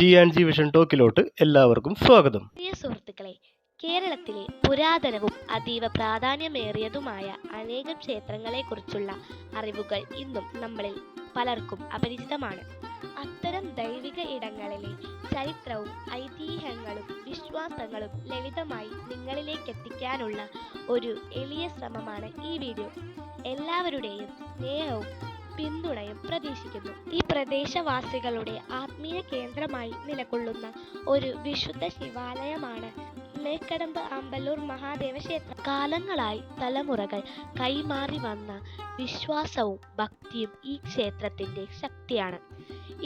G vision ടോക്കിലോട്ട് എല്ലാവർക്കും സ്വാഗതം. പ്രിയ സുഹൃത്തുക്കളെ, കേരളത്തിലെ പുരാതനവും അതീവ പ്രാധാന്യമേറിയതുമായ അനേകം ക്ഷേത്രങ്ങളെക്കുറിച്ചുള്ള അറിവുകൾ ഇന്നും നമ്മളിൽ പലർക്കും അപരിചിതമാണ്. അത്തരം ദൈവിക ഇടങ്ങളിലെ ചരിത്രവും ഐതിഹ്യങ്ങളും വിശ്വാസങ്ങളും ലളിതമായി നിങ്ങളിലേക്ക് എത്തിക്കാനുള്ള ഒരു എളിയ ശ്രമമാണ് ഈ വീഡിയോ. എല്ലാവരുടെയും സ്നേഹവും പിന്തുണയും പ്രതീക്ഷിക്കുന്നു. ഈ പ്രദേശവാസികളുടെ ആത്മീയ കേന്ദ്രമായി നിലകൊള്ളുന്ന ഒരു വിശുദ്ധ ശിവാലയമാണ് മേക്കടമ്പ് ആമ്പല്ലൂർ മഹാദേവ ക്ഷേത്രം. കാലങ്ങളായി തലമുറകൾ കൈമാറി വന്ന വിശ്വാസവും ഭക്തിയും ഈ ക്ഷേത്രത്തിന്റെ ശക്തിയാണ്.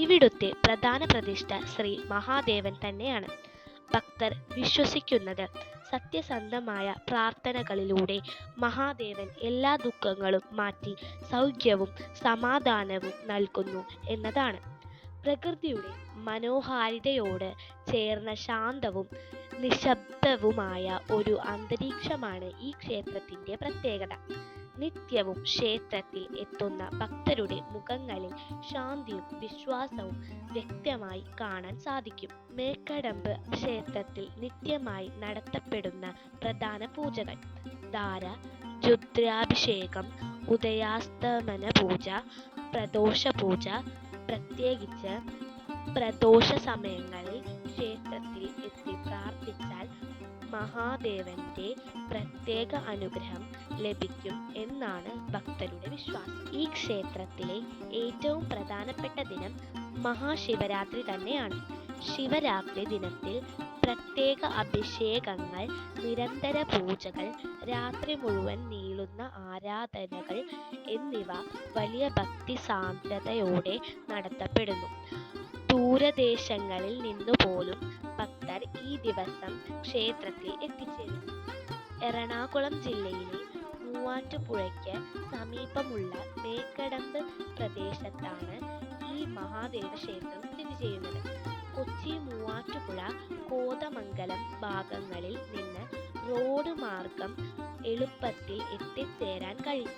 ഇവിടുത്തെ പ്രധാന പ്രതിഷ്ഠ ശ്രീ മഹാദേവൻ തന്നെയാണ്. ഭക്തർ വിശ്വസിക്കുന്നത് സത്യസന്ധമായ പ്രാർത്ഥനകളിലൂടെ മഹാദേവൻ എല്ലാ ദുഃഖങ്ങളും മാറ്റി സൗഖ്യവും സമാധാനവും നൽകുന്നു എന്നതാണ്. പ്രകൃതിയുടെ മനോഹാരിതയോട് ചേർന്ന ശാന്തവും നിശബ്ദവുമായ ഒരു അന്തരീക്ഷമാണ് ഈ ക്ഷേത്രത്തിന്റെ പ്രത്യേകത. നിത്യവും ക്ഷേത്രത്തിൽ എത്തുന്ന ഭക്തരുടെ മുഖങ്ങളിൽ ശാന്തിയും വിശ്വാസവും വ്യക്തമായി കാണാൻ സാധിക്കും. മേക്കടമ്പ് ക്ഷേത്രത്തിൽ നിത്യമായി നടത്തപ്പെടുന്ന പ്രധാന പൂജകൾ: ധാര, രുദ്രാഭിഷേകം, ഉദയാസ്തമന പൂജ, പ്രദോഷ പൂജ. പ്രത്യേകിച്ച് പ്രദോഷ സമയങ്ങളിൽ ക്ഷേത്രത്തിൽ എത്തി പ്രാർത്ഥിച്ചാൽ മഹാദേവന്റെ പ്രത്യേക അനുഗ്രഹം ലഭിക്കും എന്നാണ് ഭക്തരുടെ വിശ്വാസം. ഈ ക്ഷേത്രത്തിലെ ഏറ്റവും പ്രധാനപ്പെട്ട ദിനം മഹാശിവരാത്രി തന്നെയാണ്. ശിവരാത്രി ദിനത്തിൽ പ്രത്യേക അഭിഷേകങ്ങൾ, നിരന്തര പൂജകൾ, രാത്രി മുഴുവൻ നീളുന്ന ആരാധനകൾ എന്നിവ വലിയ ഭക്തി സാന്ദ്രതയോടെ നടത്തപ്പെടുന്നു. ദൂരദേശങ്ങളിൽ നിന്നുപോലും ഭക്തർ ഈ ദിവസം ക്ഷേത്രത്തിൽ എത്തിച്ചേരുന്നു. എറണാകുളം ജില്ലയിലെ മൂവാറ്റുപുഴയ്ക്ക് സമീപമുള്ള മേക്കടമ്പ് പ്രദേശത്താണ് ഈ മഹാദേവ ക്ഷേത്രം സ്ഥിതി ചെയ്യുന്നത്. കൊച്ചി മൂവാറ്റുപുഴ കോതമംഗലം ഭാഗങ്ങളിൽ നിന്ന് റോഡ് മാർഗം എളുപ്പത്തിൽ എത്തിച്ചേരാൻ കഴിയും.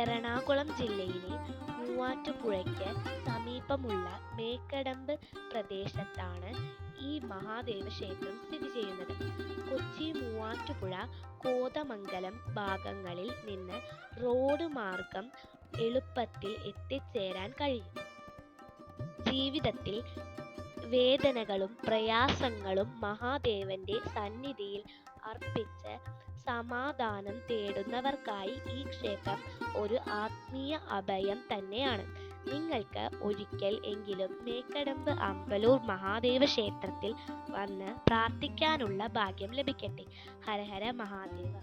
എറണാകുളം ജില്ലയിലെ മൂവാറ്റുപുഴയ്ക്ക് സമീപമുള്ള മേക്കടമ്പ് പ്രദേശത്താണ് ഈ മഹാദേവ ക്ഷേത്രം സ്ഥിതി ചെയ്യുന്നത്. കൊച്ചി മൂവാറ്റുപുഴ കോതമംഗലം ഭാഗങ്ങളിൽ നിന്ന് റോഡ് മാർഗം എളുപ്പത്തിൽ എത്തിച്ചേരാൻ കഴിയും. ജീവിതത്തിൽ വേദനകളും പ്രയാസങ്ങളും മഹാദേവന്റെ സന്നിധിയിൽ അർപ്പിച്ച് സമാധാനം തേടുന്നവർക്കായി ഈ ക്ഷേത്രം ഒരു ആത്മീയ അഭയം തന്നെയാണ്. നിങ്ങൾക്ക് ഒരിക്കൽ എങ്കിലും മേക്കടമ്പ് ആമ്പല്ലൂർ മഹാദേവ ക്ഷേത്രത്തിൽ വന്ന് പ്രാർത്ഥിക്കാനുള്ള ഭാഗ്യം ലഭിക്കട്ടെ. ഹര ഹര മഹാദേവ.